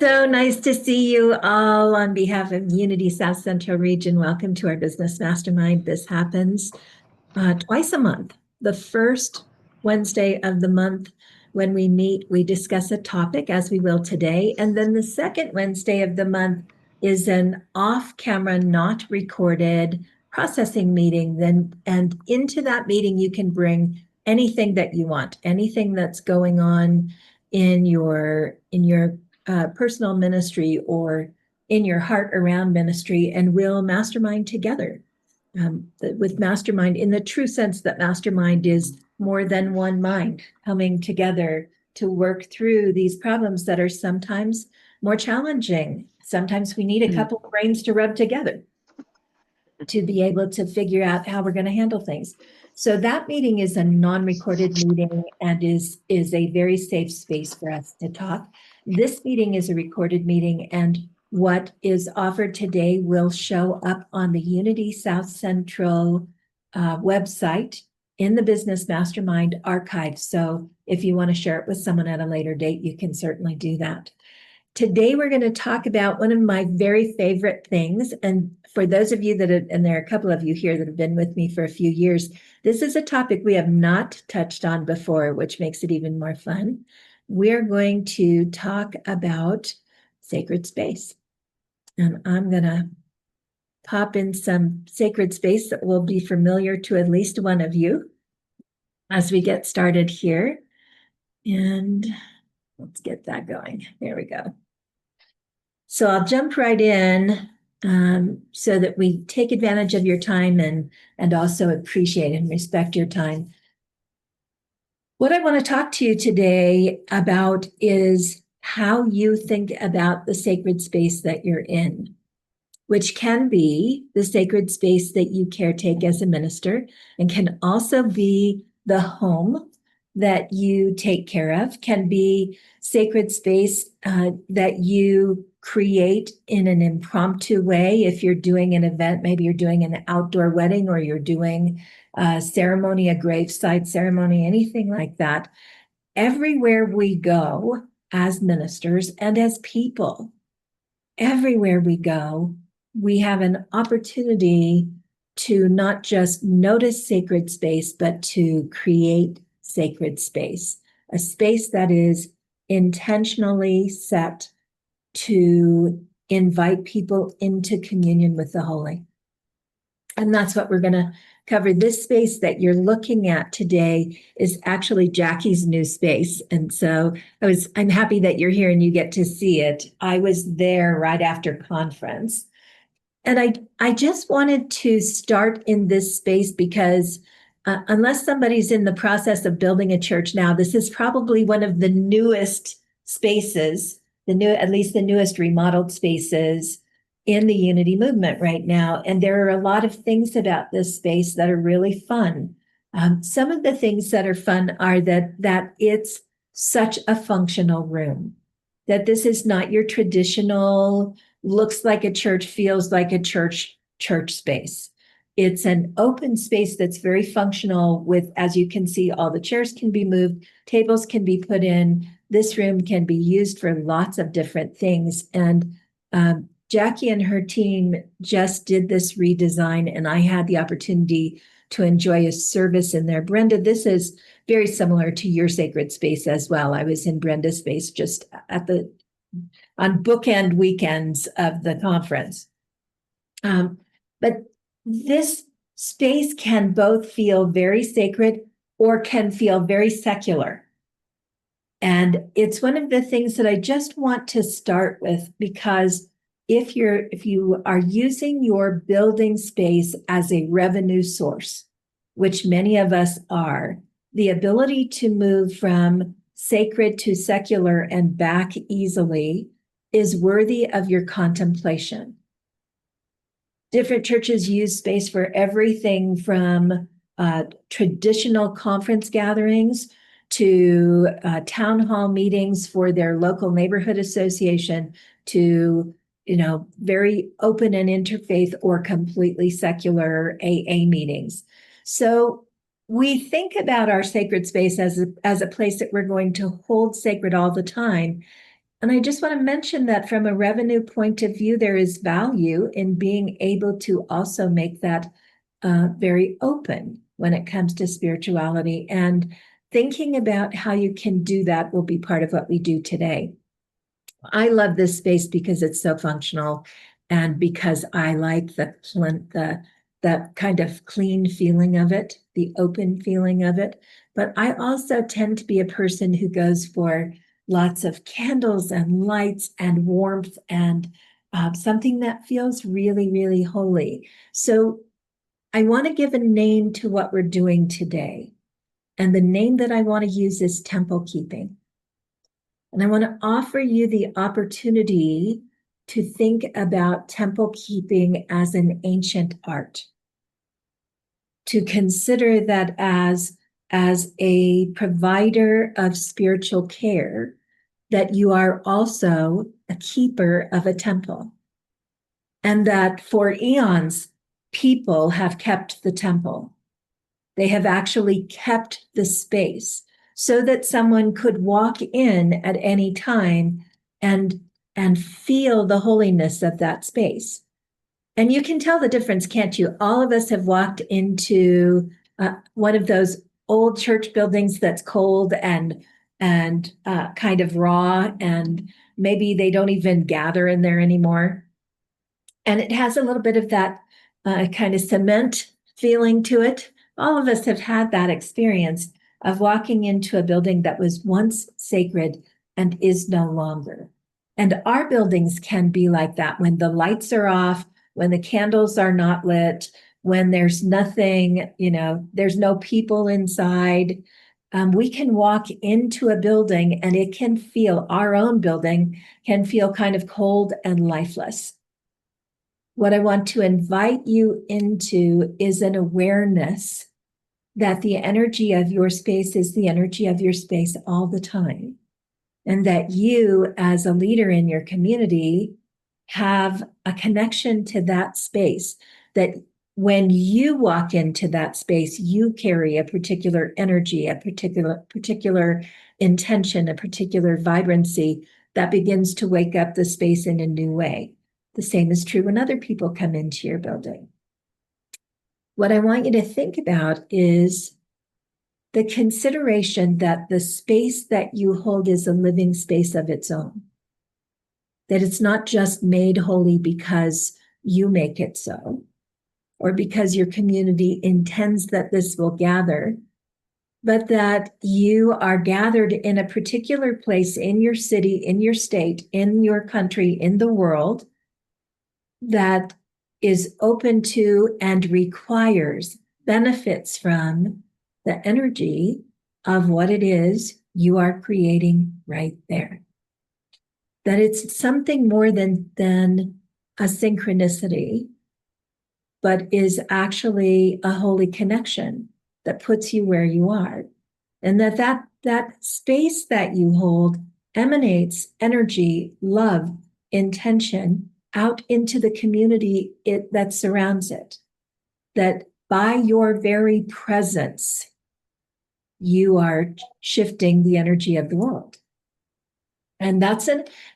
So nice to see you all on behalf of Unity South Central Region. Welcome to our Business Mastermind. This happens twice a month. The first Wednesday of the month when we meet, we discuss a topic as we will today. And then the second Wednesday of the month is an off-camera, not recorded processing meeting. And into that meeting, you can bring anything that you want, anything that's going on in your personal ministry or in your heart around ministry, and we'll mastermind together. With mastermind, in the true sense that mastermind is more than one mind coming together to work through these problems that are sometimes more challenging. Sometimes we need a couple of brains to rub together to be able to figure out how we're going to handle things. So that meeting is a non-recorded meeting and is a very safe space for us to talk. This meeting is a recorded meeting, and what is offered today will show up on the Unity South Central website in the Business Mastermind archive. So if you want to share it with someone at a later date, you can certainly do that. Today, we're going to talk about one of my very favorite things. And for those of you and there are a couple of you here that have been with me for a few years, this is a topic we have not touched on before, which makes it even more fun. We're going to talk about sacred space. And I'm going to pop in some sacred space that will be familiar to at least one of you as we get started here. And let's get that going. There we go. So I'll jump right in so that we take advantage of your time and also appreciate and respect your time. What I want to talk to you today about is how you think about the sacred space that you're in, which can be the sacred space that you caretake as a minister and can also be the home that you take care of, can be sacred space that you create in an impromptu way. If you're doing an event, maybe you're doing an outdoor wedding or you're doing a ceremony, a graveside ceremony, anything like that. Everywhere we go as ministers and as people, everywhere we go, we have an opportunity to not just notice sacred space, but to create sacred space, a space that is intentionally set to invite people into communion with the Holy. And that's what we're going to cover. This space that you're looking at today is actually Jackie's new space. And so I'm happy that you're here and you get to see it. I was there right after conference. And I just wanted to start in this space because unless somebody's in the process of building a church now, this is probably one of the newest spaces, at least the newest remodeled spaces in the Unity movement right now. And there are a lot of things about this space that are really fun. Some of the things that are fun are that it's such a functional room, that this is not your traditional, looks like a church, feels like a church space. It's an open space that's very functional with, as you can see, all the chairs can be moved, tables can be put in. This room can be used for lots of different things. And Jackie and her team just did this redesign, and I had the opportunity to enjoy a service in there. Brenda, this is very similar to your sacred space as well. I was in Brenda's space just on bookend weekends of the conference. But this space can both feel very sacred or can feel very secular. And it's one of the things that I just want to start with, because if you are using your building space as a revenue source, which many of us are, the ability to move from sacred to secular and back easily is worthy of your contemplation. Different churches use space for everything from traditional conference gatherings to town hall meetings for their local neighborhood association to very open and interfaith or completely secular AA meetings. So we think about our sacred space as a place that we're going to hold sacred all the time. And I just want to mention that from a revenue point of view, there is value in being able to also make that very open when it comes to spirituality. And thinking about how you can do that will be part of what we do today. I love this space because it's so functional and because I like the kind of clean feeling of it, the open feeling of it. But I also tend to be a person who goes for lots of candles and lights and warmth and something that feels really, really holy. So I want to give a name to what we're doing today. And the name that I want to use is temple keeping. And I want to offer you the opportunity to think about temple keeping as an ancient art, to consider that as a provider of spiritual care, that you are also a keeper of a temple. And that for eons, people have kept the temple. They have actually kept the space so that someone could walk in at any time and feel the holiness of that space. And you can tell the difference, can't you? All of us have walked into one of those old church buildings that's cold and kind of raw, and maybe they don't even gather in there anymore. And it has a little bit of that kind of cement feeling to it. All of us have had that experience of walking into a building that was once sacred and is no longer. And our buildings can be like that when the lights are off, when the candles are not lit, when there's nothing, there's no people inside. We can walk into a building and it can feel, our own building can feel kind of cold and lifeless. What I want to invite you into is an awareness that the energy of your space is the energy of your space all the time. And that you, as a leader in your community, have a connection to that space. That when you walk into that space, you carry a particular energy, a particular intention, a particular vibrancy that begins to wake up the space in a new way. The same is true when other people come into your building. What I want you to think about is the consideration that the space that you hold is a living space of its own. That it's not just made holy because you make it so, or because your community intends that this will gather, but that you are gathered in a particular place in your city, in your state, in your country, in the world, that is open to and requires, benefits from the energy of what it is you are creating right there. That it's something more than a synchronicity, but is actually a holy connection that puts you where you are. And that space that you hold emanates energy, love, intention out into the community that surrounds it. That by your very presence, you are shifting the energy of the world. And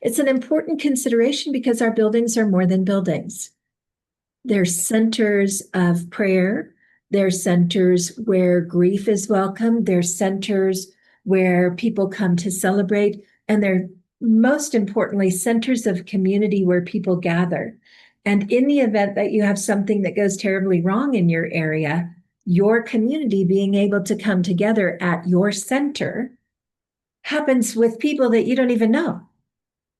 it's an important consideration because our buildings are more than buildings. They're centers of prayer. They're centers where grief is welcome. They're centers where people come to celebrate. And they're most importantly centers of community where people gather. And in the event that you have something that goes terribly wrong in your area, your community being able to come together at your center happens with people that you don't even know.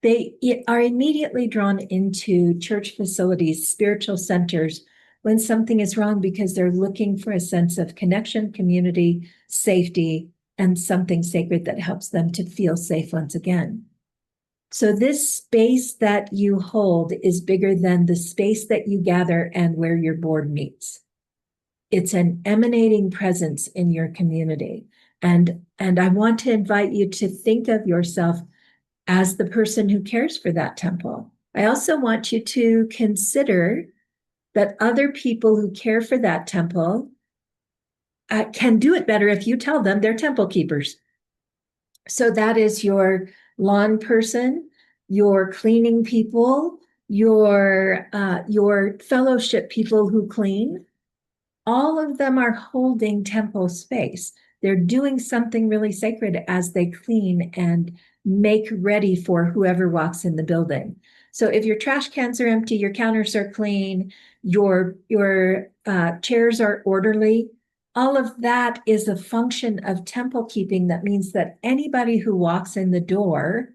They are immediately drawn into church facilities, spiritual centers, when something is wrong because they're looking for a sense of connection, community, safety, and something sacred that helps them to feel safe once again. So this space that you hold is bigger than the space that you gather and where your board meets. It's an emanating presence in your community. And I want to invite you to think of yourself as the person who cares for that temple. I also want you to consider that other people who care for that temple can do it better if you tell them they're temple keepers. So that is your lawn person, your cleaning people, your fellowship people who clean, all of them are holding temple space. They're doing something really sacred as they clean and make ready for whoever walks in the building. So if your trash cans are empty, your counters are clean, your chairs are orderly, all of that is a function of temple keeping. That means that anybody who walks in the door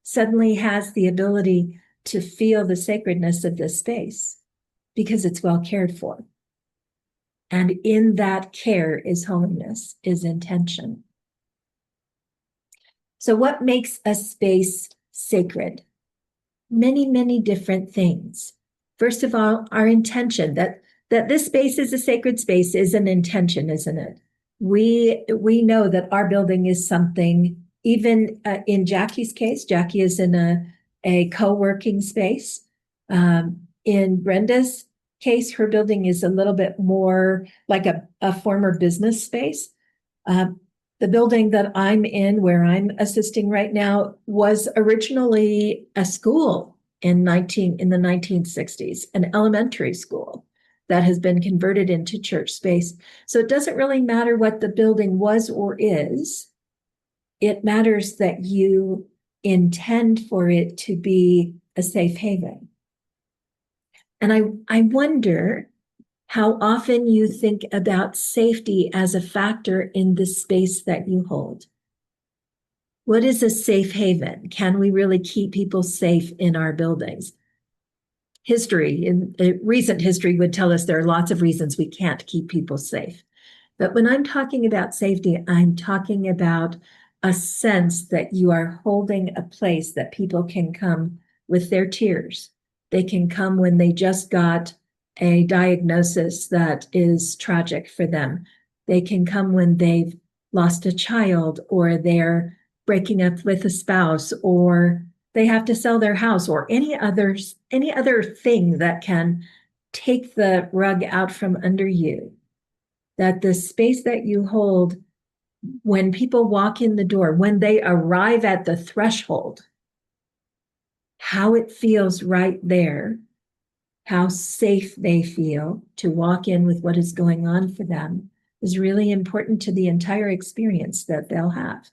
suddenly has the ability to feel the sacredness of this space because it's well cared for. And in that care is holiness, is intention. So what makes a space sacred? Many, many different things. First of all, our intention that this space is a sacred space is an intention, isn't it? We know that our building is something, even in Jackie's case, Jackie is in a co-working space. In Brenda's case, her building is a little bit more like a former business space. The building that I'm in, where I'm assisting right now, was originally a school in the 1960s, an elementary school that has been converted into church space. So it doesn't really matter what the building was or is. It matters that you intend for it to be a safe haven. And I wonder how often you think about safety as a factor in the space that you hold. What is a safe haven? Can we really keep people safe in our buildings? Recent history would tell us there are lots of reasons we can't keep people safe. But when I'm talking about safety, I'm talking about a sense that you are holding a place that people can come with their tears. They can come when they just got a diagnosis that is tragic for them. They can come when they've lost a child, or they're breaking up with a spouse, or they have to sell their house, or any other thing that can take the rug out from under you. That the space that you hold when people walk in the door, when they arrive at the threshold, how it feels right there, how safe they feel to walk in with what is going on for them, is really important to the entire experience that they'll have.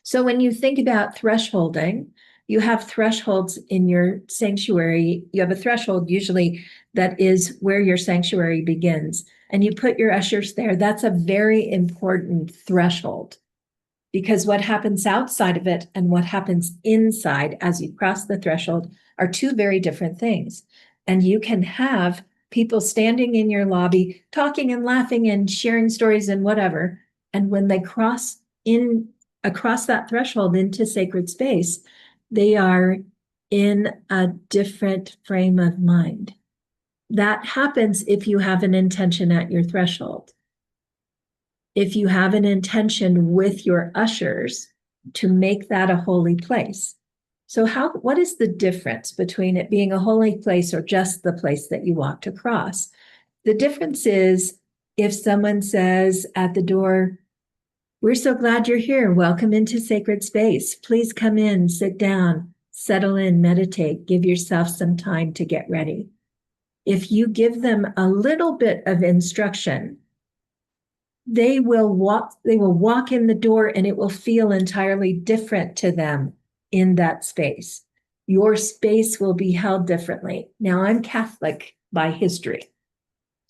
So when you think about thresholding, you have thresholds in your sanctuary. You have a threshold usually that is where your sanctuary begins, and you put your ushers there. That's a very important threshold, because what happens outside of it and what happens inside as you cross the threshold are two very different things. And you can have people standing in your lobby talking and laughing and sharing stories and whatever. And when they cross across that threshold into sacred space, they are in a different frame of mind. That happens if you have an intention at your threshold. If you have an intention with your ushers to make that a holy place. So what is the difference between it being a holy place or just the place that you walked across? The difference is if someone says at the door, "We're so glad you're here. Welcome into sacred space. Please come in, sit down, settle in, meditate, give yourself some time to get ready." If you give them a little bit of instruction, they will walk in the door, and it will feel entirely different to them in that space. Your space will be held differently. Now, I'm Catholic by history.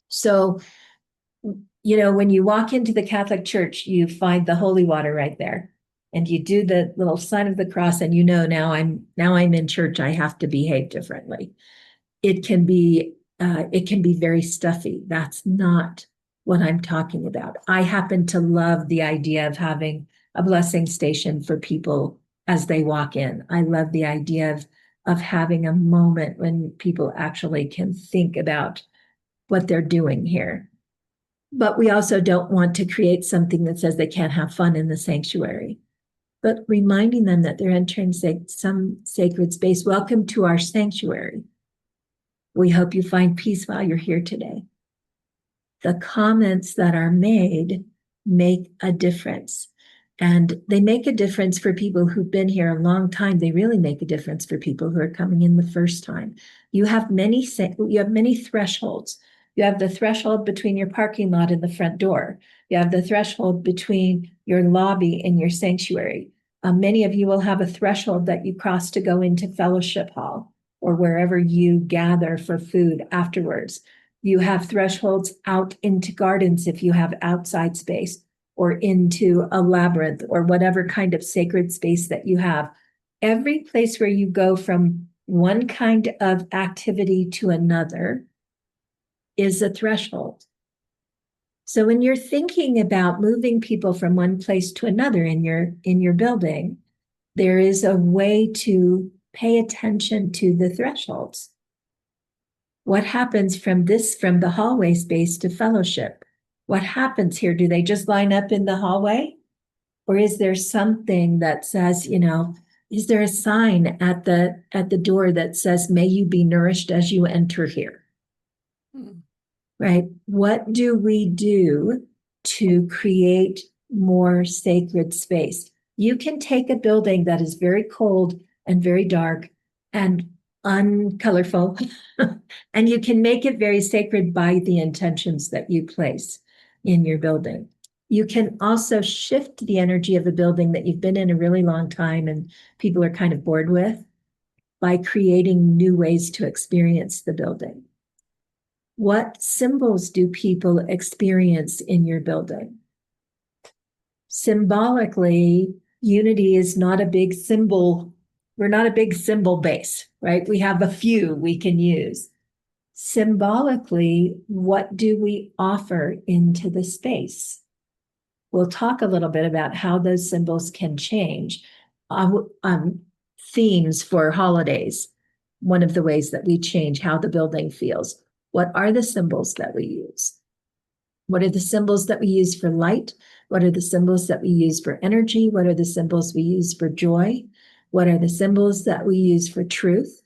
So, when you walk into the Catholic Church, you find the holy water right there. And you do the little sign of the cross, and now I'm in church. I have to behave differently. It can be very stuffy. That's not what I'm talking about. I happen to love the idea of having a blessing station for people as they walk in. I love the idea of having a moment when people actually can think about what they're doing here. But we also don't want to create something that says they can't have fun in the sanctuary. But reminding them that they're entering some sacred space. Welcome to our sanctuary. We hope you find peace while you're here today. The comments that are made make a difference. And they make a difference for people who've been here a long time. They really make a difference for people who are coming in the first time. You have many thresholds. You have the threshold between your parking lot and the front door. You have the threshold between your lobby and your sanctuary. Many of you will have a threshold that you cross to go into fellowship hall or wherever you gather for food afterwards. You have thresholds out into gardens if you have outside space, or into a labyrinth, or whatever kind of sacred space that you have. Every place where you go from one kind of activity to another is a threshold. So when you're thinking about moving people from one place to another in your building, there is a way to pay attention to the thresholds. What happens from the hallway space to fellowship? What happens here? Do they just line up in the hallway? Or is there something that says, is there a sign at the door that says, may you be nourished as you enter here? Right? What do we do to create more sacred space? You can take a building that is very cold and very dark and uncolorful, and you can make it very sacred by the intentions that you place in your building. You can also shift the energy of a building that you've been in a really long time and people are kind of bored with by creating new ways to experience the building. What symbols do people experience in your building? Symbolically, unity is not a big symbol. We're not a big symbol base, right? We have a few we can use. Symbolically, what do we offer into the space? We'll talk a little bit about how those symbols can change. Themes for holidays, one of the ways that we change how the building feels. What are the symbols that we use? What are the symbols that we use for light? What are the symbols that we use for energy? What are the symbols we use for joy? What are the symbols that we use for truth?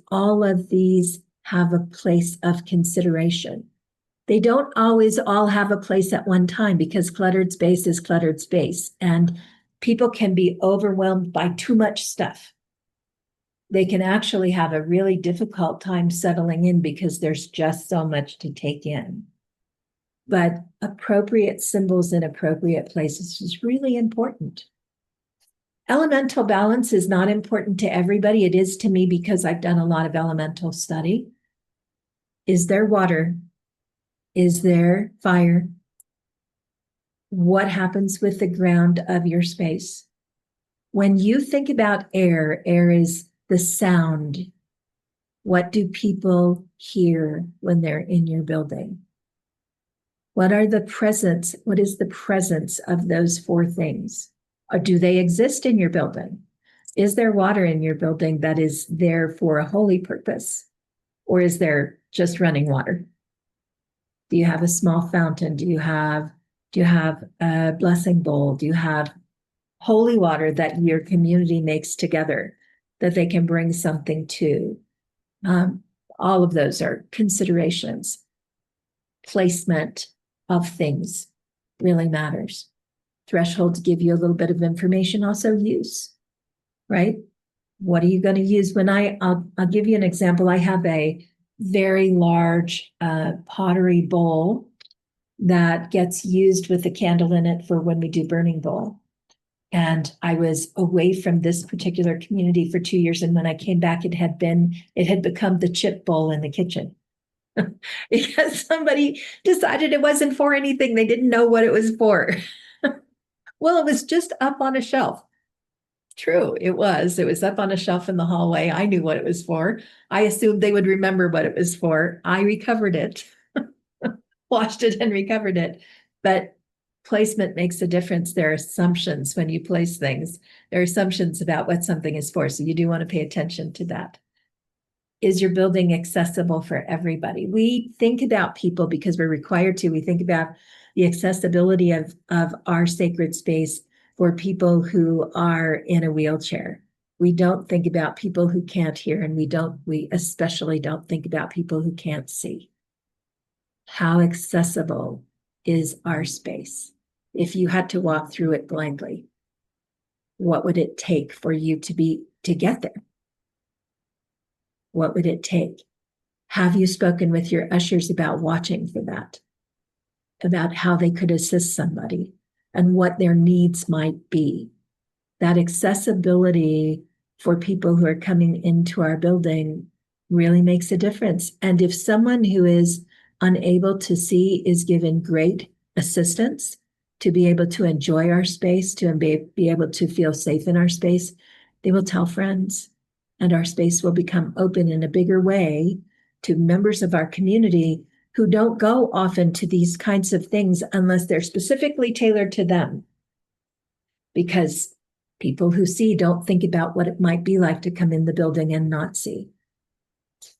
All of these have a place of consideration. They don't always all have a place at one time because cluttered space is cluttered space, and people can be overwhelmed by too much stuff. They can actually have a really difficult time settling in because there's just so much to take in. But appropriate symbols in appropriate places is really important. Elemental balance is not important to everybody. It is to me because I've done a lot of elemental study. Is there water? Is there fire? What happens with the ground of your space? When you think about air, air is the sound. What do people hear when they're in your building? What is the presence of those four things? Or do they exist in your building? Is there water in your building that is there for a holy purpose? Or is there just running water? Do you have a small fountain? Do you have a blessing bowl? Do you have holy water that your community makes together that they can bring something to? All of those are considerations. Placement of things really matters. Thresholds give you a little bit of information, also use, right? What are you going to use? I'll give you an example. I have a very large pottery bowl that gets used with a candle in it for when we do burning bowl. And I was away from this particular community for 2 years. And when I came back, it had become the chip bowl in the kitchen. Because somebody decided it wasn't for anything. They didn't know what it was for. Well, it was just up on a shelf. True, it was. It was up on a shelf in the hallway. I knew what it was for. I assumed they would remember what it was for. I recovered it, washed it and recovered it. But placement makes a difference. There are assumptions when you place things. There are assumptions about what something is for. So you do want to pay attention to that. Is your building accessible for everybody? We think about people because we're required to. We think about the accessibility of our sacred space for people who are in a wheelchair. We don't think about people who can't hear, and we especially don't think about people who can't see. How accessible is our space? If you had to walk through it blindly, what would it take for you to get there? What would it take? Have you spoken with your ushers about watching for that? About how they could assist somebody and what their needs might be? That accessibility for people who are coming into our building really makes a difference. And if someone who is unable to see is given great assistance to be able to enjoy our space, to be able to feel safe in our space, they will tell friends, and our space will become open in a bigger way to members of our community who don't go often to these kinds of things unless they're specifically tailored to them. Because people who see don't think about what it might be like to come in the building and not see.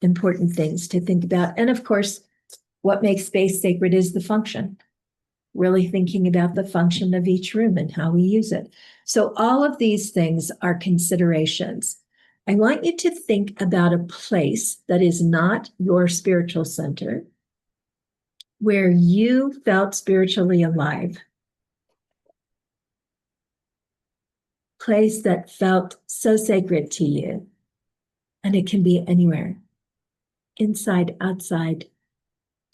Important things to think about. And of course, what makes space sacred is the function. Really thinking about the function of each room and how we use it. So all of these things are considerations. I want you to think about a place that is not your spiritual center, where you felt spiritually alive. Place that felt so sacred to you. And it can be anywhere, inside, outside,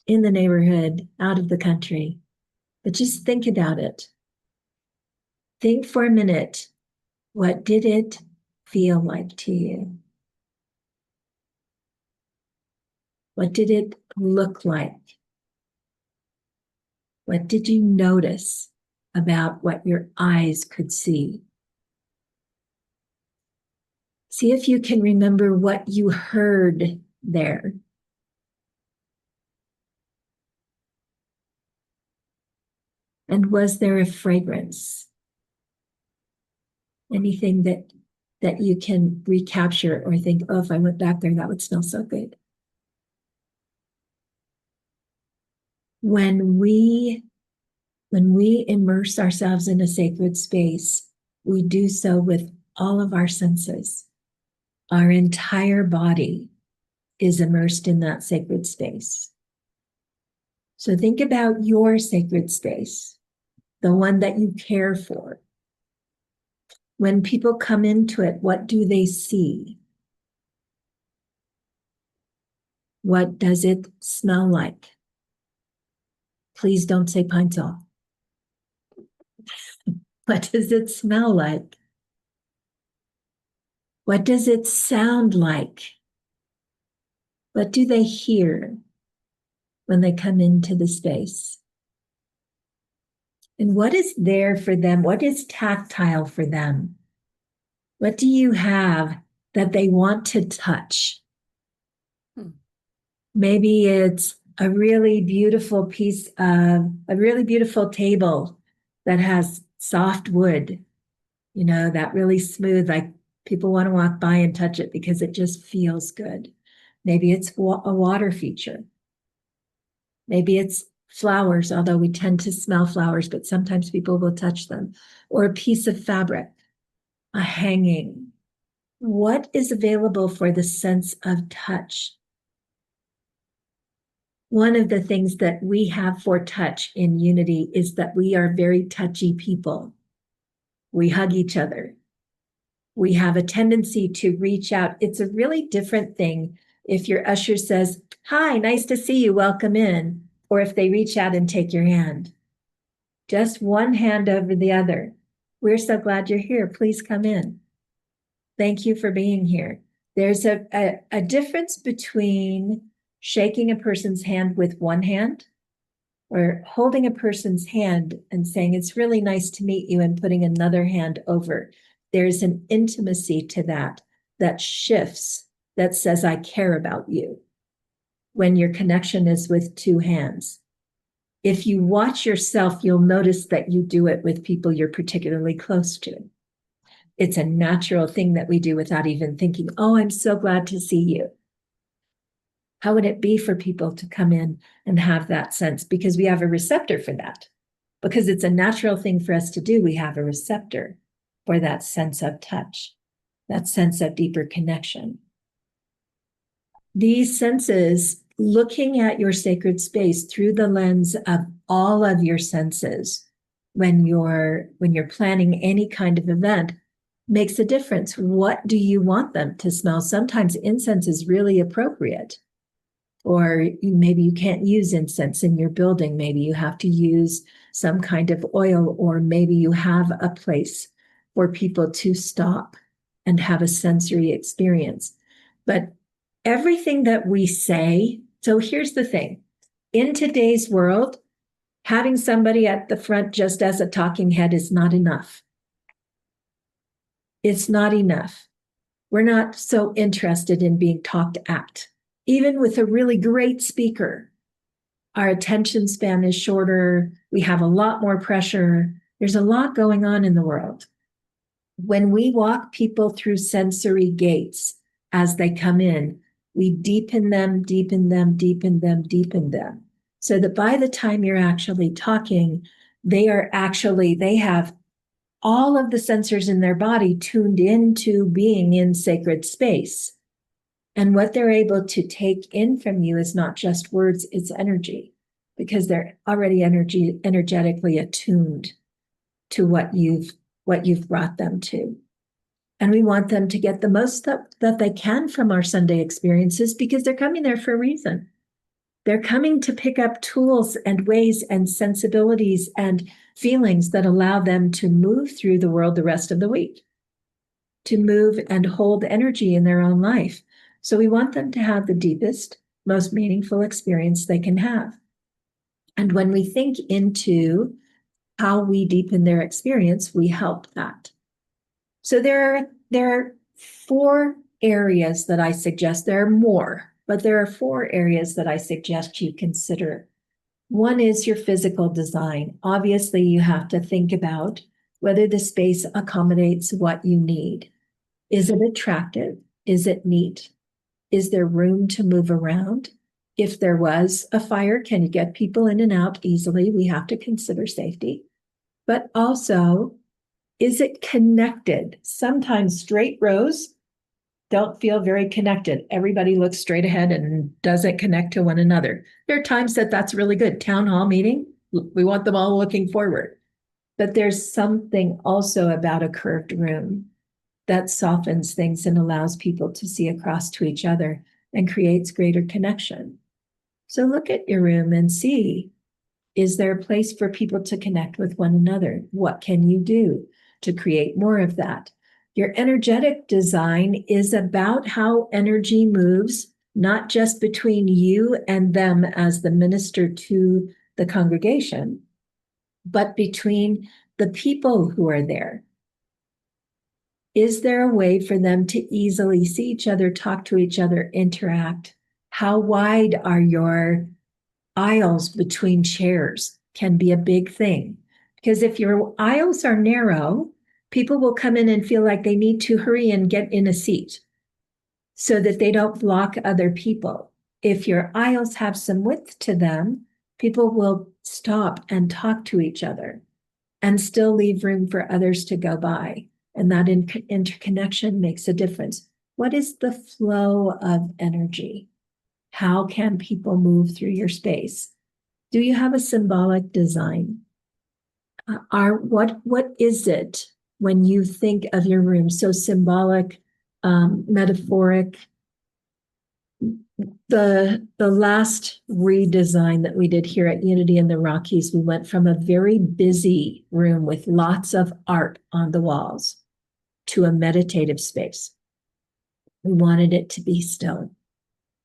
in the neighborhood, out of the country. But just think about it. Think for a minute, what did it feel like to you? What did it look like? What did you notice about what your eyes could see? See if you can remember what you heard there. And was there a fragrance? Anything that you can recapture or think, oh, if I went back there, that would smell so good. When we immerse ourselves in a sacred space, we do so with all of our senses. Our entire body is immersed in that sacred space. So think about your sacred space, the one that you care for. When people come into it, what do they see? What does it smell like? Please don't say pine sol. What does it smell like? What does it sound like? What do they hear when they come into the space? And what is there for them? What is tactile for them? What do you have that they want to touch? Maybe it's a really beautiful a really beautiful table that has soft wood, that really smooth, like people want to walk by and touch it because it just feels good. Maybe it's a water feature. Maybe it's flowers, although we tend to smell flowers, but sometimes people will touch them. Or a piece of fabric, a hanging. What is available for the sense of touch? One of the things that we have for touch in Unity is that we are very touchy people. We hug each other. We have a tendency to reach out. It's a really different thing if your usher says, "Hi, nice to see you, welcome in," or if they reach out and take your hand. Just one hand over the other. "We're so glad you're here. Please come in. Thank you for being here." There's a difference between shaking a person's hand with one hand or holding a person's hand and saying, "It's really nice to meet you," and putting another hand over. There's an intimacy to that shifts, that says, "I care about you," when your connection is with two hands. If you watch yourself, you'll notice that you do it with people you're particularly close to. It's a natural thing that we do without even thinking, "Oh, I'm so glad to see you." How would it be for people to come in and have that sense? Because we have a receptor for that. Because it's a natural thing for us to do, we have a receptor for that sense of touch, that sense of deeper connection. These senses, looking at your sacred space through the lens of all of your senses, when you're planning any kind of event makes a difference. What do you want them to smell? Sometimes incense is really appropriate. Or maybe you can't use incense in your building. Maybe you have to use some kind of oil, or maybe you have a place for people to stop and have a sensory experience. But everything that we say, so here's the thing. In today's world, having somebody at the front just as a talking head is not enough. It's not enough. We're not so interested in being talked at. Even with a really great speaker, our attention span is shorter. We have a lot more pressure. There's a lot going on in the world. When we walk people through sensory gates as they come in, we deepen them, deepen them, deepen them, deepen them, so that by the time you're actually talking, they have all of the sensors in their body tuned into being in sacred space. And what they're able to take in from you is not just words, it's energy, because they're already energetically attuned to what you've brought them to. And we want them to get the most that they can from our Sunday experiences, because they're coming there for a reason. They're coming to pick up tools and ways and sensibilities and feelings that allow them to move through the world the rest of the week, to move and hold energy in their own life. So we want them to have the deepest, most meaningful experience they can have. And when we think into how we deepen their experience, we help that. So there are 4 areas that I suggest. There are more, but there are 4 areas that I suggest you consider. One is your physical design. Obviously, you have to think about whether the space accommodates what you need. Is it attractive? Is it neat? Is there room to move around? If there was a fire, can you get people in and out easily? We have to consider safety. But also, is it connected? Sometimes straight rows don't feel very connected. Everybody looks straight ahead and doesn't connect to one another. There are times that's really good. Town hall meeting, we want them all looking forward. But there's something also about a curved room that softens things and allows people to see across to each other and creates greater connection. So look at your room and see, is there a place for people to connect with one another? What can you do to create more of that? Your energetic design is about how energy moves, not just between you and them as the minister to the congregation, but between the people who are there. Is there a way for them to easily see each other, talk to each other, interact? How wide are your aisles between chairs? Can be a big thing. Because if your aisles are narrow, people will come in and feel like they need to hurry and get in a seat so that they don't block other people. If your aisles have some width to them, people will stop and talk to each other and still leave room for others to go by. And that interconnection makes a difference. What is the flow of energy? How can people move through your space? Do you have a symbolic design? What is it when you think of your room? So symbolic, metaphoric. The last redesign that we did here at Unity in the Rockies, we went from a very busy room with lots of art on the walls to a meditative space. We wanted it to be still.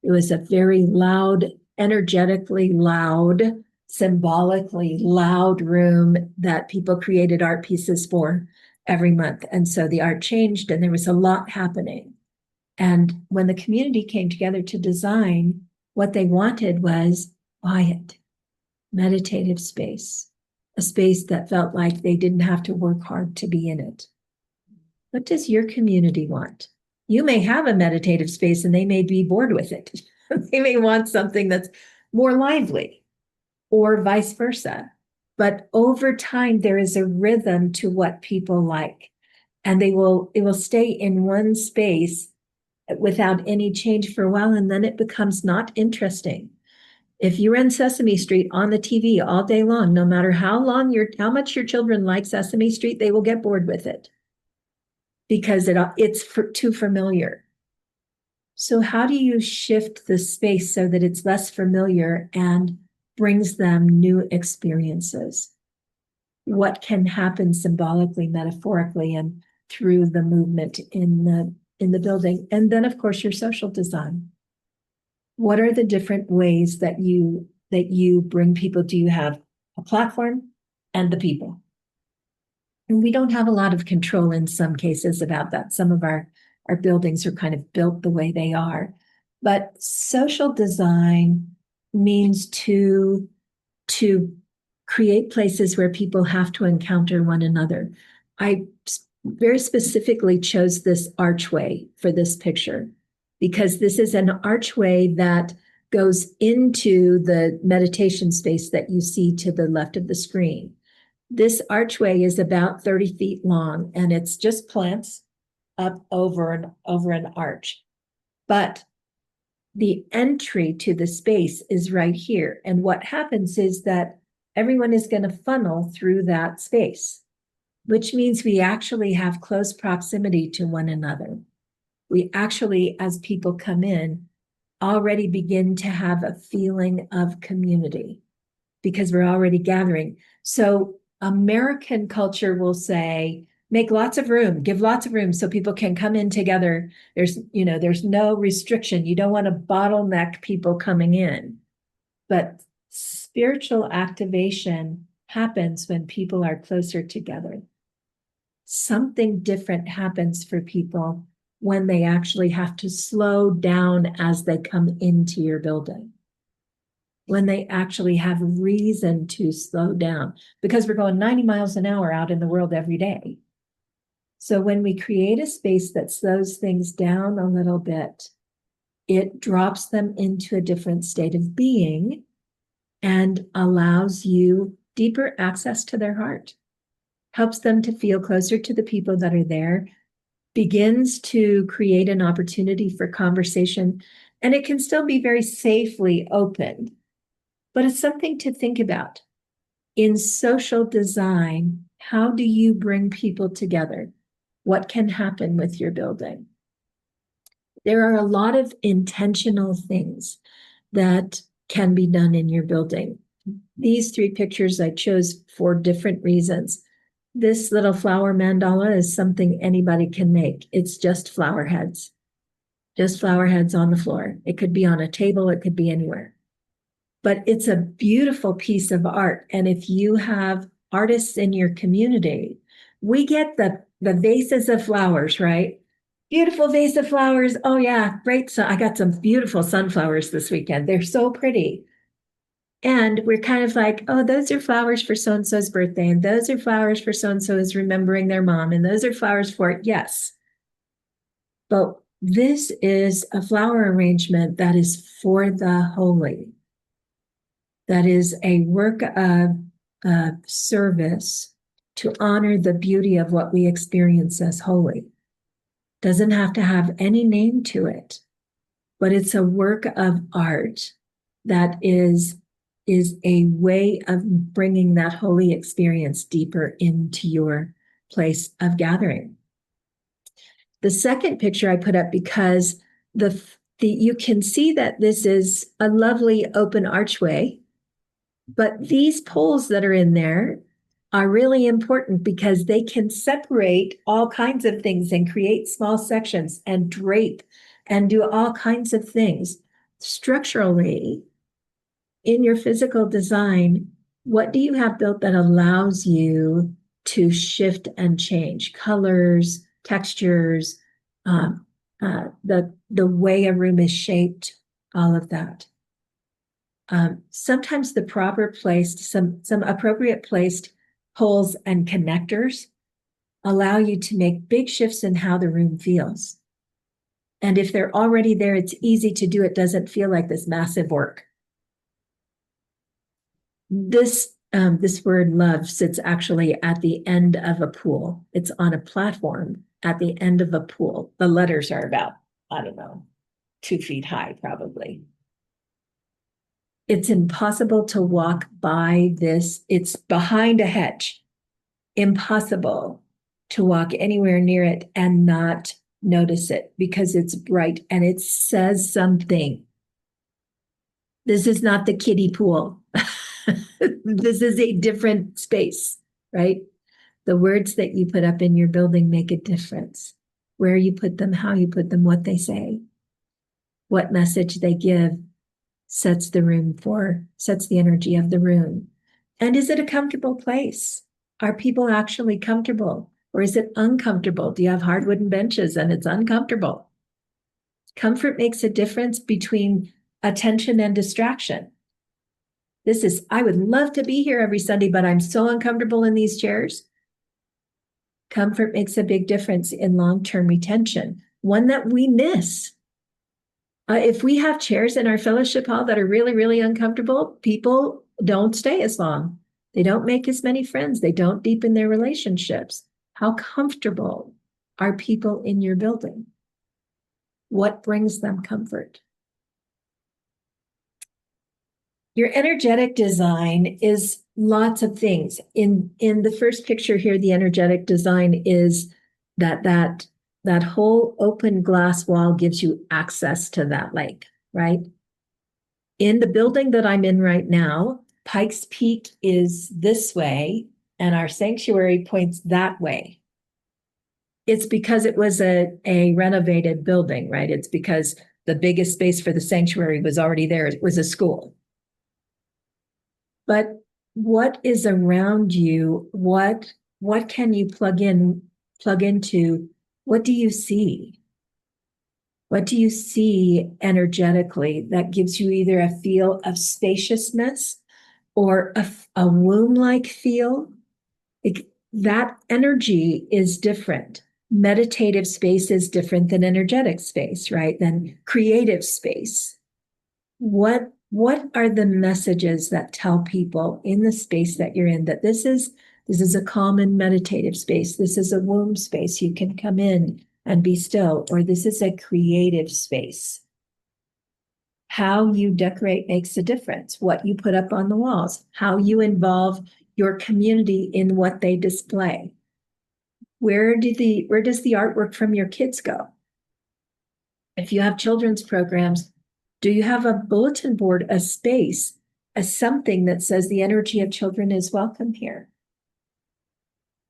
It was a very loud, energetically loud, symbolically loud room that people created art pieces for every month. And so the art changed and there was a lot happening. And when the community came together to design, what they wanted was quiet, meditative space, a space that felt like they didn't have to work hard to be in it. What does your community want? You may have a meditative space and they may be bored with it. They may want something that's more lively or vice versa. But over time, there is a rhythm to what people like. And it will stay in one space without any change for a while, and then it becomes not interesting. If you run Sesame Street on the TV all day long, no matter how much your children like Sesame Street, they will get bored with it because it's too familiar. So how do you shift the space so that it's less familiar and brings them new experiences? What can happen symbolically, metaphorically, and through the movement in the building? And then, of course, your social design. What are the different ways that you bring people? Do you have a platform and the people? And we don't have a lot of control in some cases about that. Some of our buildings are kind of built the way they are. But social design means to create places where people have to encounter one another. I very specifically chose this archway for this picture because this is an archway that goes into the meditation space that you see to the left of the screen. This archway is about 30 feet long, and it's just plants up over an arch. But the entry to the space is right here. And what happens is that everyone is going to funnel through that space, which means we actually have close proximity to one another. We actually, as people come in, already begin to have a feeling of community because we're already gathering. So American culture will say, make lots of room, give lots of room so people can come in together. There's no restriction. You don't want to bottleneck people coming in. But spiritual activation happens when people are closer together. Something different happens for people when they actually have to slow down as they come into your building. When they actually have reason to slow down, because we're going 90 miles an hour out in the world every day. So when we create a space that slows things down a little bit, it drops them into a different state of being and allows you deeper access to their heart, helps them to feel closer to the people that are there, begins to create an opportunity for conversation, and it can still be very safely opened. But it's something to think about. In social design, how do you bring people together? What can happen with your building? There are a lot of intentional things that can be done in your building. These 3 pictures I chose for different reasons. This little flower mandala is something anybody can make. It's just flower heads on the floor. It could be on a table, it could be anywhere. But it's a beautiful piece of art. And if you have artists in your community, we get the vases of flowers, right? Beautiful vase of flowers. Oh yeah, great. So I got some beautiful sunflowers this weekend. They're so pretty. And we're kind of like, oh, those are flowers for so-and-so's birthday. And those are flowers for so-and-so is remembering their mom. And those are flowers for, yes. But this is a flower arrangement that is for the holy. That is a work of service to honor the beauty of what we experience as holy. Doesn't have to have any name to it, but it's a work of art that is a way of bringing that holy experience deeper into your place of gathering. The second picture I put up because you can see that this is a lovely open archway. But these poles that are in there are really important because they can separate all kinds of things and create small sections and drape and do all kinds of things. Structurally, in your physical design, what do you have built that allows you to shift and change colors, textures, the way a room is shaped, all of that? Sometimes the proper placed, some appropriate placed poles and connectors allow you to make big shifts in how the room feels. And if they're already there, it's easy to do. It doesn't feel like this massive work. This word love sits actually at the end of a pool. It's on a platform at the end of a pool. The letters are about, I don't know, 2 feet high, probably. It's impossible to walk by this. It's behind a hedge. Impossible to walk anywhere near it and not notice it because it's bright and it says something. This is not the kiddie pool. This is a different space, right? The words that you put up in your building make a difference. Where you put them, how you put them, what they say, what message they give sets the energy of the room. And is it a comfortable place? Are people actually comfortable? Or is it uncomfortable? Do you have hard wooden benches and it's uncomfortable? Comfort makes a difference between attention and distraction. I would love to be here every Sunday, but I'm so uncomfortable in these chairs. Comfort makes a big difference in long-term retention, one that we miss. If we have chairs in our fellowship hall that are really, really uncomfortable, people don't stay as long. They don't make as many friends. They don't deepen their relationships. How comfortable are people in your building? What brings them comfort? Your energetic design is lots of things. In the first picture here, the energetic design is that whole open glass wall gives you access to that lake, right? In the building that I'm in right now, Pikes Peak is this way, and our sanctuary points that way. It's because it was a renovated building, right? It's because the biggest space for the sanctuary was already there. It was a school. But what is around you? What can you plug into? What do you see? What do you see energetically that gives you either a feel of spaciousness or a womb-like feel? That energy is different. Meditative space is different than energetic space, right? Than creative space. What are the messages that tell people in the space that you're in that this is a calm and meditative space? This is a womb space. You can come in and be still, or this is a creative space. How you decorate makes a difference. What you put up on the walls, how you involve your community in what they display. Where does the artwork from your kids go? If you have children's programs, do you have a bulletin board, a space, as something that says the energy of children is welcome here?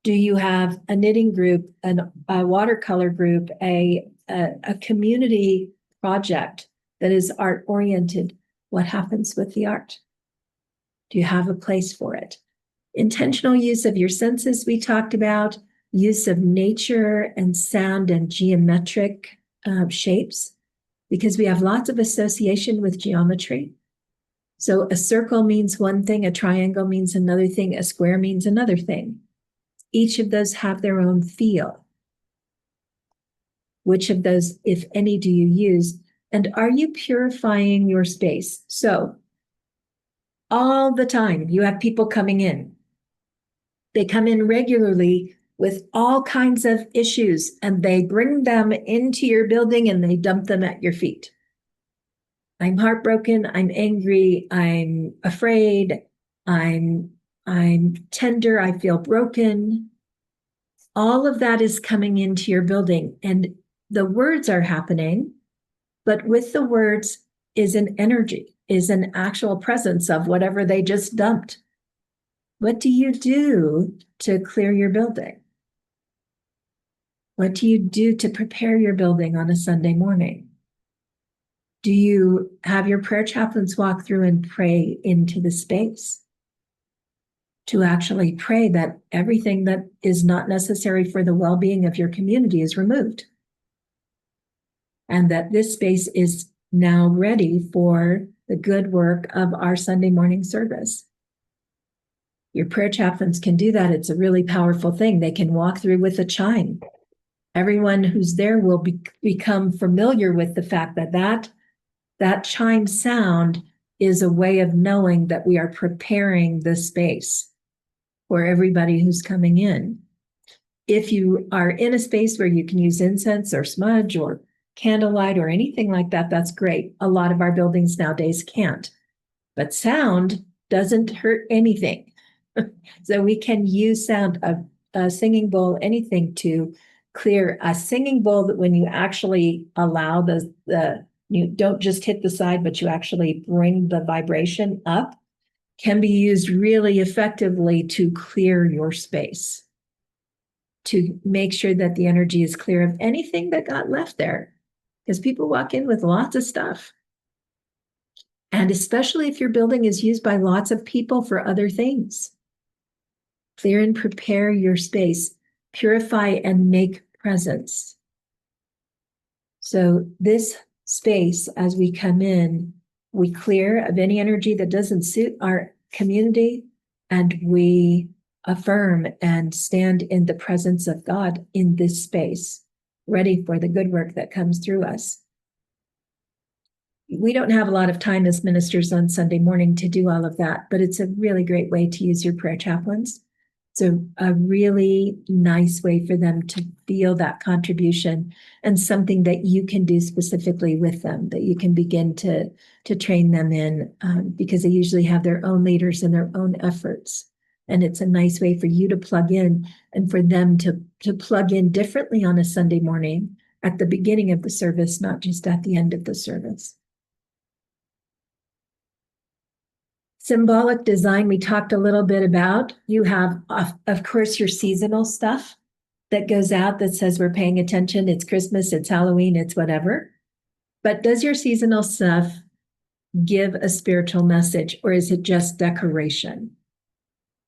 Do you have a knitting group, a watercolor group, a community project that is art oriented? What happens with the art? Do you have a place for it? Intentional use of your senses, we talked about, use of nature and sound and geometric shapes, because we have lots of association with geometry. So a circle means one thing, a triangle means another thing, a square means another thing. Each of those have their own feel. Which of those, if any, do you use? And are you purifying your space? So all the time you have people coming in. They come in regularly with all kinds of issues, and they bring them into your building and they dump them at your feet. I'm heartbroken, I'm angry, I'm afraid, I'm tender, I feel broken. All of that is coming into your building, and the words are happening, but with the words is an energy, is an actual presence of whatever they just dumped. What do you do to clear your building? What do you do to prepare your building on a Sunday morning? Do you have your prayer chaplains walk through and pray into the space? To actually pray that everything that is not necessary for the well-being of your community is removed. And that this space is now ready for the good work of our Sunday morning service. Your prayer chaplains can do that. It's a really powerful thing. They can walk through with a chime. Everyone who's there will become familiar with the fact that chime sound is a way of knowing that we are preparing the space for everybody who's coming in. If you are in a space where you can use incense or smudge or candlelight or anything like that, that's great. A lot of our buildings nowadays can't. but sound doesn't hurt anything. So we can use sound, a singing bowl, anything to clear a singing bowl, that when you actually allow you don't just hit the side, but you actually bring the vibration up, can be used really effectively to clear your space, to make sure that the energy is clear of anything that got left there. Because people walk in with lots of stuff. And especially if your building is used by lots of people for other things. Clear and prepare your space, purify and make presence. So this space, as we come in, we clear of any energy that doesn't suit our community, and we affirm and stand in the presence of God in this space, ready for the good work that comes through us. We don't have a lot of time as ministers on Sunday morning to do all of that, but it's a really great way to use your prayer chaplains. It's a really nice way for them to feel that contribution, and something that you can do specifically with them, that you can begin to train them in, because they usually have their own leaders and their own efforts. And it's a nice way for you to plug in, and for them to plug in differently on a Sunday morning at the beginning of the service, not just at the end of the service. Symbolic design, we talked a little bit about. You have, of course, your seasonal stuff that goes out that says we're paying attention. It's Christmas, it's Halloween, it's whatever. But does your seasonal stuff give a spiritual message, or is it just decoration?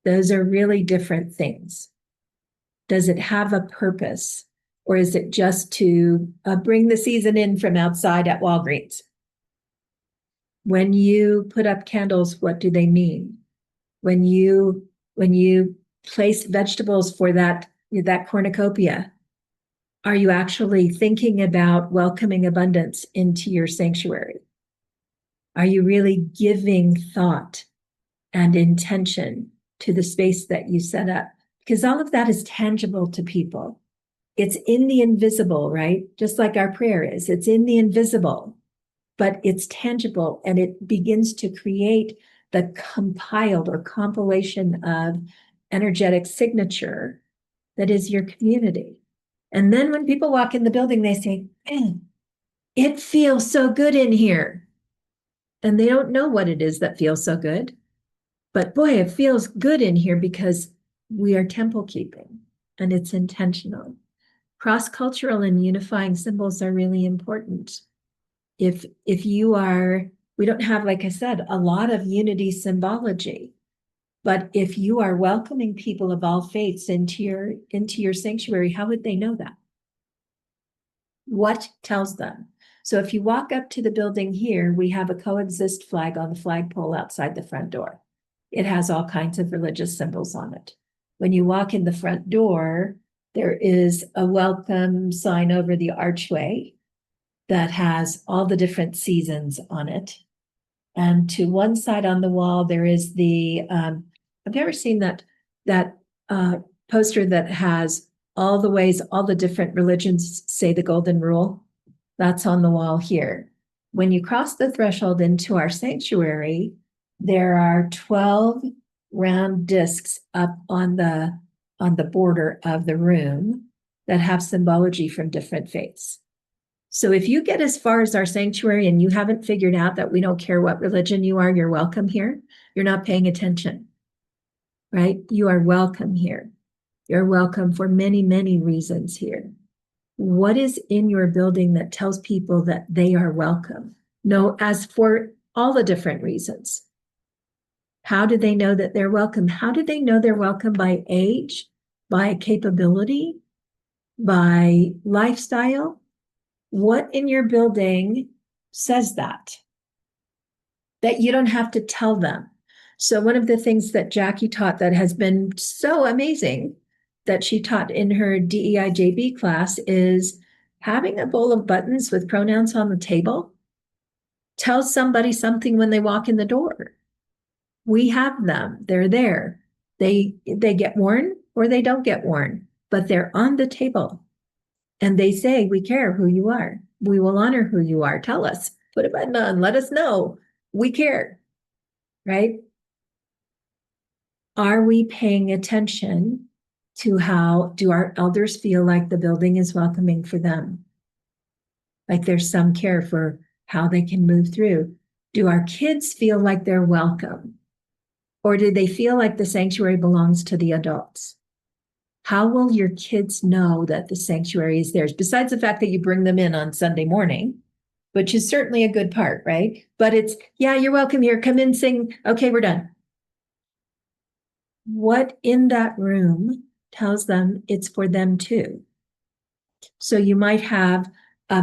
Those are really different things. Does it have a purpose, or is it just to bring the season in from outside at Walgreens? When you put up candles, what do they mean? When you place vegetables for that cornucopia, are you actually thinking about welcoming abundance into your sanctuary? Are you really giving thought and intention to the space that you set up? Because all of that is tangible to people. It's in the invisible, right? Just like our prayer is. It's in the invisible, but it's tangible, and it begins to create the compiled or compilation of energetic signature that is your community. And then when people walk in the building, they say, man, it feels so good in here. And they don't know what it is that feels so good. But boy, it feels good in here because we are temple keeping, and it's intentional. Cross-cultural and unifying symbols are really important. If you are, we don't have, like I said, a lot of unity symbology, but if you are welcoming people of all faiths into your sanctuary, how would they know that? What tells them? So if you walk up to the building here, we have a coexist flag on the flagpole outside the front door. It has all kinds of religious symbols on it. When you walk in the front door, there is a welcome sign over the archway that has all the different seasons on it. And to one side on the wall, there is have you ever seen that poster that has all the ways all the different religions say the golden rule? That's on the wall here. When you cross the threshold into our sanctuary, there are 12 round discs up on the border of the room that have symbology from different faiths. So if you get as far as our sanctuary and you haven't figured out that we don't care what religion you are, you're welcome here, you're not paying attention, right? You are welcome here. You're welcome for many, many reasons here. What is in your building that tells people that they are welcome? No, as for all the different reasons. How do they know that they're welcome? How do they know they're welcome? By age, by capability, by lifestyle? What in your building says that you don't have to tell them? So one of the things that Jackie taught that has been so amazing that she taught in her DEIJB class is having a bowl of buttons with pronouns on the table tells somebody something when they walk in the door. We have them. They're there. They get worn or they don't get worn, but they're on the table. And they say, we care who you are. We will honor who you are. Tell us. Put a button on. Let us know. We care. right? Are we paying attention to how do our elders feel like the building is welcoming for them? Like there's some care for how they can move through. Do our kids feel like they're welcome? Or do they feel like the sanctuary belongs to the adults? How will your kids know that the sanctuary is theirs? Besides the fact that you bring them in on Sunday morning, which is certainly a good part, right? But it's, yeah, you're welcome here. Come in, sing. Okay, we're done. What in that room tells them it's for them too? So you might have a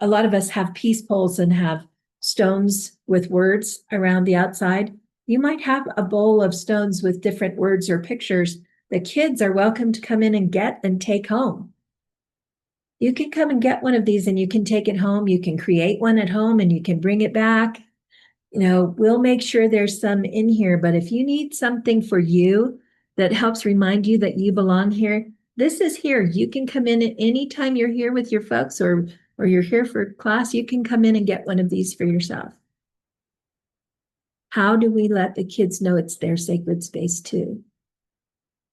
lot of us have peace poles and have stones with words around the outside. You might have a bowl of stones with different words or pictures. The kids are welcome to come in and get and take home. You can come and get one of these and you can take it home. You can create one at home and you can bring it back. You know, we'll make sure there's some in here, but if you need something for you that helps remind you that you belong here, this is here. You can come in at any time you're here with your folks or you're here for class, you can come in and get one of these for yourself. How do we let the kids know it's their sacred space too?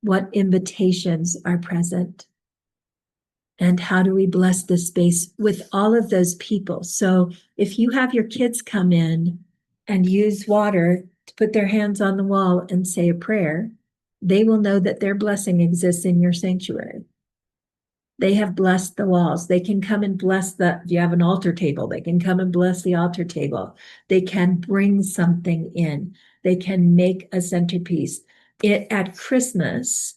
What invitations are present? And how do we bless the space with all of those people? So if you have your kids come in and use water to put their hands on the wall and say a prayer, they will know that their blessing exists in your sanctuary. They have blessed the walls. They can come and bless if you have an altar table, they can come and bless the altar table. They can bring something in. They can make a centerpiece. At Christmas,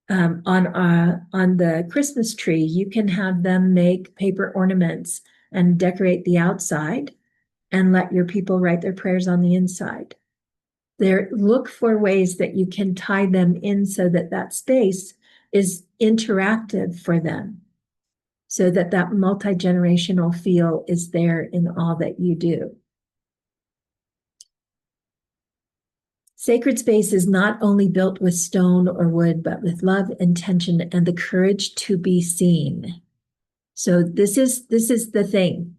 on the Christmas tree, you can have them make paper ornaments and decorate the outside and let your people write their prayers on the inside. Look for ways that you can tie them in so that that space is interactive for them, so that that multi-generational feel is there in all that you do. Sacred space is not only built with stone or wood, but with love, intention, and the courage to be seen. So this is the thing.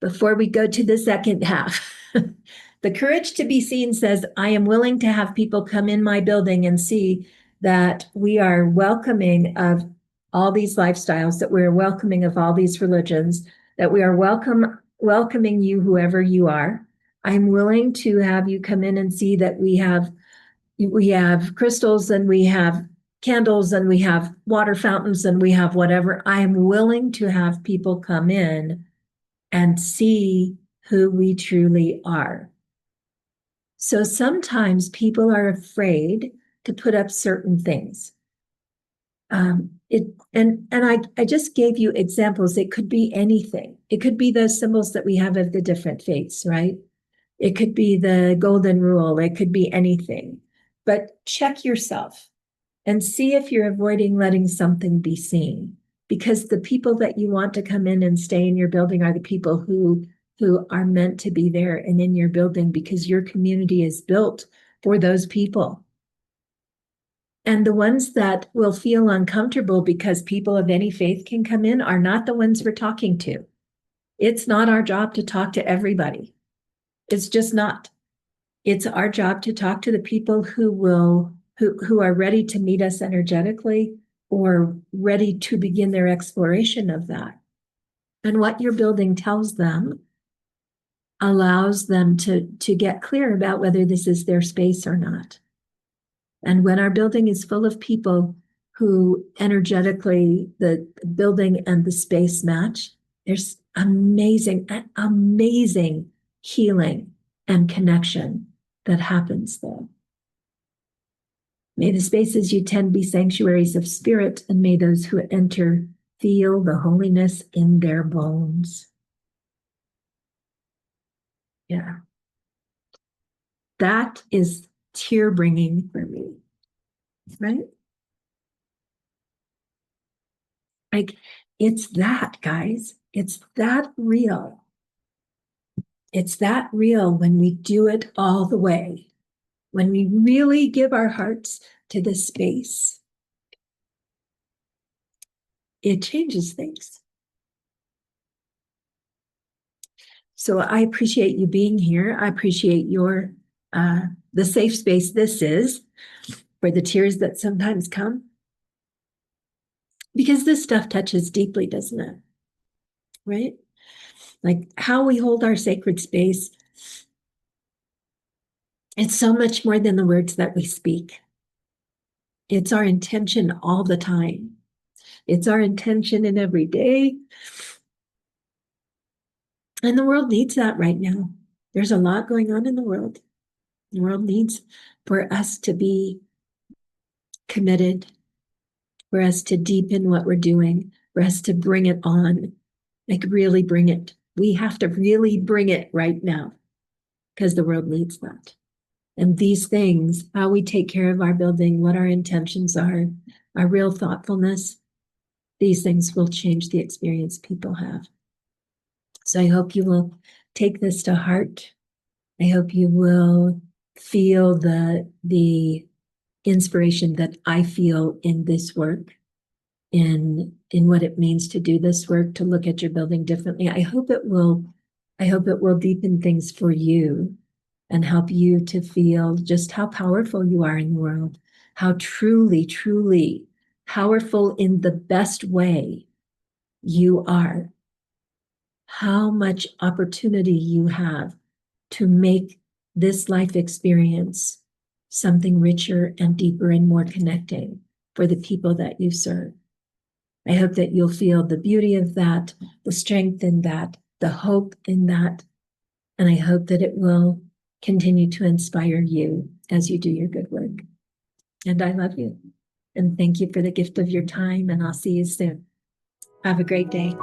Before we go to the second half, the courage to be seen says, I am willing to have people come in my building and see that we are welcoming of all these lifestyles, that we're welcoming of all these religions, that we are welcoming you, whoever you are. I'm willing to have you come in and see that we have crystals and we have candles and we have water fountains and we have whatever. I am willing to have people come in and see who we truly are. So sometimes people are afraid to put up certain things. I just gave you examples. It could be anything. It could be those symbols that we have of the different faiths, right? It could be the golden rule. It could be anything. But check yourself and see if you're avoiding letting something be seen. Because the people that you want to come in and stay in your building are the people who are meant to be there and in your building, because your community is built for those people. And the ones that will feel uncomfortable because people of any faith can come in are not the ones we're talking to. It's not our job to talk to everybody. It's just not. It's our job to talk to the people who are ready to meet us energetically or ready to begin their exploration of that. And what your building tells them allows them to get clear about whether this is their space or not. And when our building is full of people who energetically the building and the space match, there's amazing healing and connection that happens there. May the spaces you tend be sanctuaries of spirit, and may those who enter feel the holiness in their bones. Yeah. That is tear bringing for me, right? Like, it's that, guys. It's that real. It's that real when we do it all the way, when we really give our hearts to the space. It changes things. So I appreciate you being here. I appreciate your the safe space this is for the tears that sometimes come. Because this stuff touches deeply, doesn't it? Right? Like how we hold our sacred space. It's so much more than the words that we speak. It's our intention all the time. It's our intention in every day. And the world needs that right now. There's a lot going on in the world. The world needs for us to be committed, for us to deepen what we're doing, for us to bring it on, like really bring it. We have to really bring it right now because the world needs that. And these things, how we take care of our building, what our intentions are, our real thoughtfulness, these things will change the experience people have. So I hope you will take this to heart. I hope you will feel the inspiration that I feel in this work, in what it means to do this work, to look at your building differently. I hope it will deepen things for you and help you to feel just how powerful you are in the world, how truly, truly powerful in the best way you are, how much opportunity you have to make this life experience something richer and deeper and more connecting for the people that you serve. I hope that you'll feel the beauty of that, the strength in that, the hope in that, and I hope that it will continue to inspire you as you do your good work. And I love you. And thank you for the gift of your time, and I'll see you soon. Have a great day.